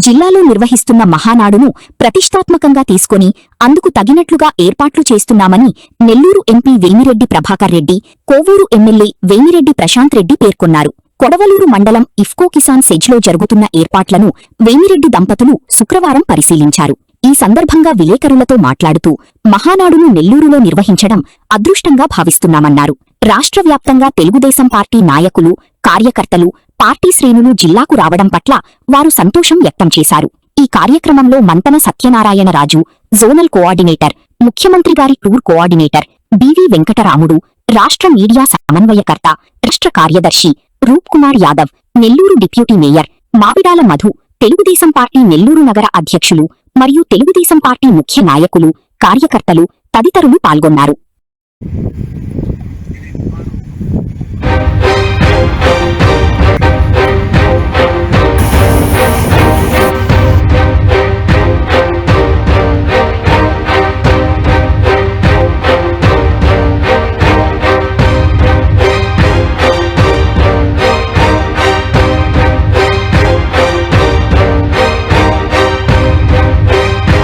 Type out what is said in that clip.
జిల్లాలో నిర్వహిస్తున్న మహానాడును ప్రతిష్టాత్మకంగా తీసుకొని అందుకు తగినట్లుగా ఏర్పాట్లు చేస్తున్నామని నెల్లూరు ఎంపీ వేమిరెడ్డి ప్రభాకర్ రెడ్డి, కోవూరు ఎమ్మెల్యే వేమిరెడ్డి ప్రశాంత్ రెడ్డి పేర్కొన్నారు. కొడవలూరు మండలం ఇఫ్కో కిసాన్ సెజ్లో జరుగుతున్న ఏర్పాట్లను వేమిరెడ్డి దంపతులు శుక్రవారం పరిశీలించారు. ఈ సందర్భంగా విలేకరులతో మాట్లాడుతూ మహానాడును నెల్లూరులో నిర్వహించడం అదృష్టంగా భావిస్తున్నామన్నారు. రాష్ట్ర వ్యాప్తంగా తెలుగుదేశం పార్టీ నాయకులు, కార్యకర్తలు, పార్టీ శ్రేణులు జిల్లాకు రావడం పట్ల వారు సంతోషం వ్యక్తం చేశారు. ఈ కార్యక్రమంలో మంతన సత్యనారాయణరాజు, జోనల్ కోఆర్డినేటర్, ముఖ్యమంత్రి గారి టూర్ కోఆర్డినేటర్ బివి వెంకటరాముడు, రాష్ట్ర మీడియా సమన్వయకర్త, రాష్ట్ర కార్యదర్శి Roop Kumar Yadav, Nellore deputy mayor Mavidala Madhu, Telugu Desam party Nellore నగర అధ్యక్షులు మరియు తెలుగుదేశం పార్టీ ముఖ్య నాయకులు, కార్యకర్తలు తదితరులు పాల్గొన్నారు.